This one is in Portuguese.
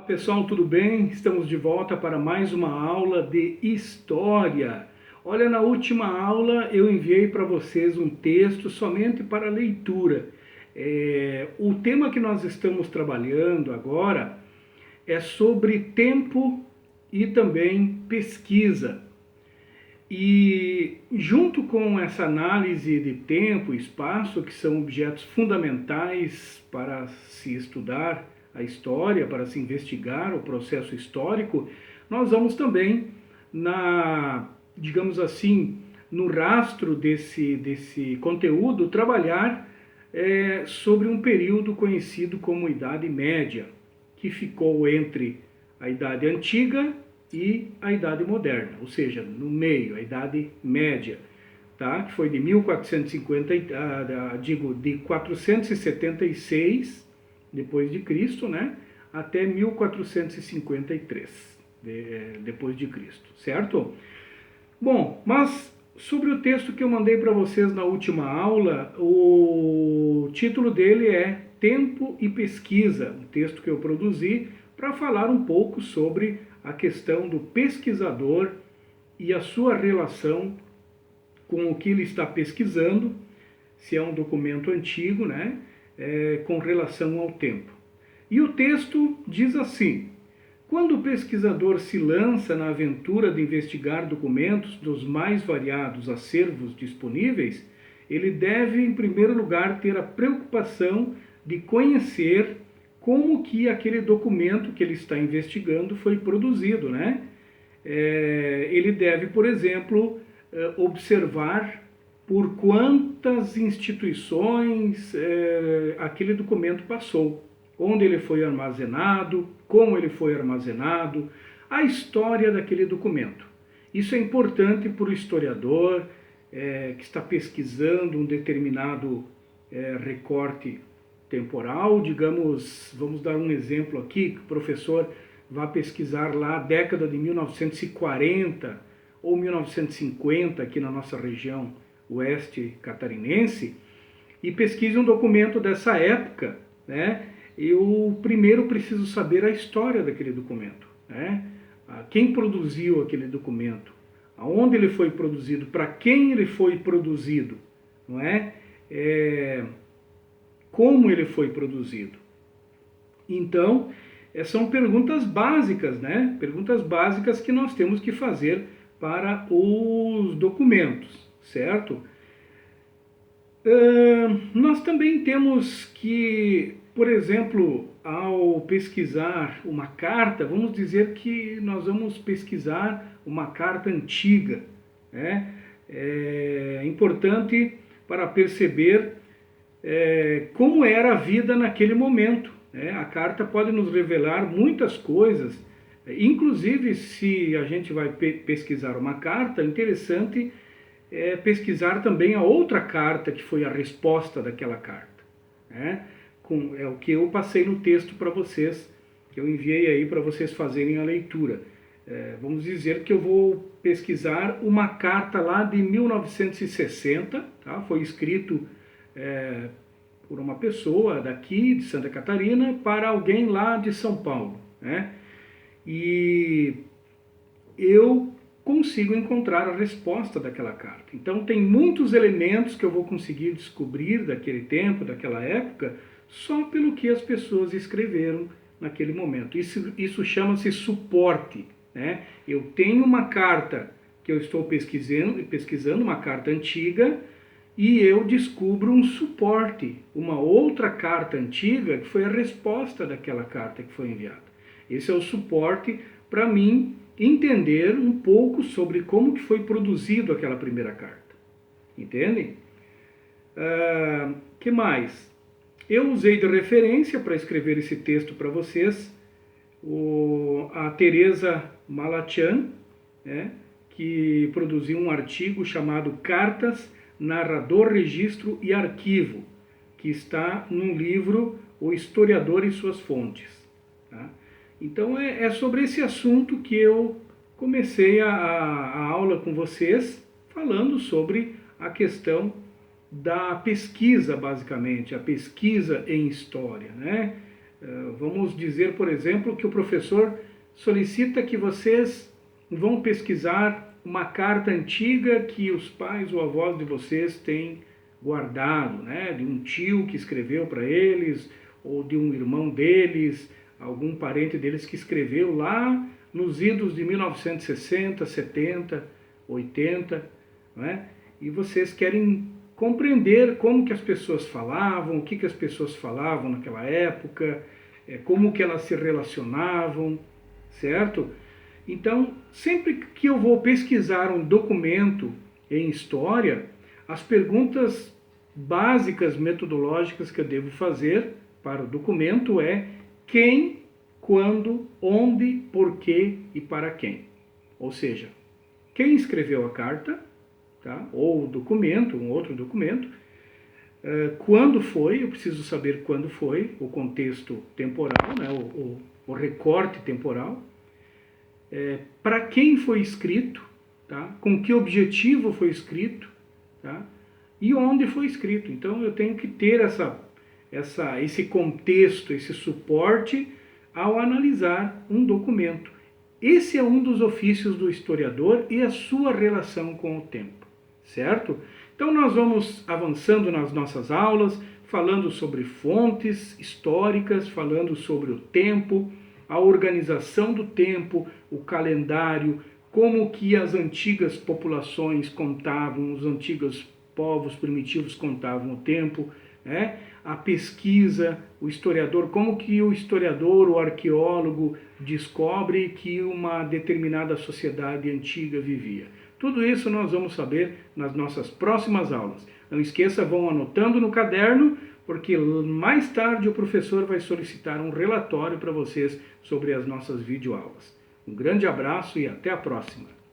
Pessoal, tudo bem? Estamos de volta para mais uma aula de História. Olha, na última aula eu enviei para vocês um texto somente para leitura. O tema que nós estamos trabalhando agora é sobre tempo e também pesquisa. E junto com essa análise de tempo e espaço, que são objetos fundamentais para se estudar a história, para se investigar o processo histórico, nós vamos também digamos assim, no rastro desse conteúdo, trabalhar sobre um período conhecido como Idade Média, que ficou entre a Idade Antiga e a Idade Moderna, ou seja, no meio, a Idade Média, tá? Que foi de 476 depois de Cristo, né, até 1453 depois de Cristo, certo? Bom, mas sobre o texto que eu mandei para vocês na última aula, o título dele é Tempo e Pesquisa, um texto que eu produzi para falar um pouco sobre a questão do pesquisador e a sua relação com o que ele está pesquisando, se é um documento antigo, né, com relação ao tempo. E o texto diz assim: quando o pesquisador se lança na aventura de investigar documentos dos mais variados acervos disponíveis, ele deve, em primeiro lugar, ter a preocupação de conhecer como que aquele documento que ele está investigando foi produzido, né? Ele deve, por exemplo, observar por quantas instituições aquele documento passou, onde ele foi armazenado, como ele foi armazenado, a história daquele documento. Isso é importante para o historiador que está pesquisando um determinado recorte temporal. Digamos, vamos dar um exemplo aqui, que o professor vai pesquisar lá a década de 1940 ou 1950 aqui na nossa região oeste catarinense, e pesquise um documento dessa época, né? Eu primeiro preciso saber a história daquele documento, né? Quem produziu aquele documento, aonde ele foi produzido, para quem ele foi produzido, não é? Como ele foi produzido. Então, são perguntas básicas, né? Perguntas básicas que nós temos que fazer para os documentos, certo? Nós também temos que, por exemplo, ao pesquisar uma carta, vamos dizer que nós vamos pesquisar uma carta antiga, né? É importante para perceber como era a vida naquele momento, né? A carta pode nos revelar muitas coisas, inclusive se a gente vai pesquisar uma carta, é interessante pesquisar também a outra carta que foi a resposta daquela carta, né? É o que eu passei no texto para vocês, que eu enviei aí para vocês fazerem a leitura. Vamos dizer que eu vou pesquisar uma carta lá de 1960, tá? Foi escrito por uma pessoa daqui de Santa Catarina para alguém lá de São Paulo, né? E eu consigo encontrar a resposta daquela carta. Então tem muitos elementos que eu vou conseguir descobrir daquele tempo, daquela época, só pelo que as pessoas escreveram naquele momento. Isso chama-se suporte, né? Eu tenho uma carta que eu estou pesquisando, uma carta antiga, e eu descubro um suporte, uma outra carta antiga que foi a resposta daquela carta que foi enviada. Esse é o suporte para mim entender um pouco sobre como que foi produzido aquela primeira carta. Entendem? Que mais? Eu usei de referência para escrever esse texto para vocês a Teresa Malatian, né, que produziu um artigo chamado Cartas, Narrador, Registro e Arquivo, que está num livro O Historiador e Suas Fontes. Tá? Então é sobre esse assunto que eu comecei a aula com vocês, falando sobre a questão da pesquisa, basicamente, a pesquisa em história, né? Vamos dizer, por exemplo, que o professor solicita que vocês vão pesquisar uma carta antiga que os pais ou avós de vocês têm guardado, né? De um tio que escreveu para eles, ou de um irmão deles, algum parente deles que escreveu lá nos idos de 1960, 70, 80, né? E vocês querem compreender como que as pessoas falavam, o que que as pessoas falavam naquela época, como que elas se relacionavam, certo? Então, sempre que eu vou pesquisar um documento em história, as perguntas básicas metodológicas que eu devo fazer para o documento é quem, quando, onde, por quê e para quem. Ou seja, quem escreveu a carta, tá? Ou o documento, um outro documento, quando foi, eu preciso saber quando foi, o contexto temporal, né? o recorte temporal, para quem foi escrito, tá? Com que objetivo foi escrito, tá? E onde foi escrito. Então eu tenho que ter esse contexto, esse suporte ao analisar um documento. Esse é um dos ofícios do historiador e a sua relação com o tempo, certo? Então nós vamos avançando nas nossas aulas, falando sobre fontes históricas, falando sobre o tempo, a organização do tempo, o calendário, como que as antigas populações contavam, os antigos povos primitivos contavam o tempo, né? A pesquisa, o historiador, como que o historiador, o arqueólogo descobre que uma determinada sociedade antiga vivia. Tudo isso nós vamos saber nas nossas próximas aulas. Não esqueça, vão anotando no caderno, porque mais tarde o professor vai solicitar um relatório para vocês sobre as nossas videoaulas. Um grande abraço e até a próxima!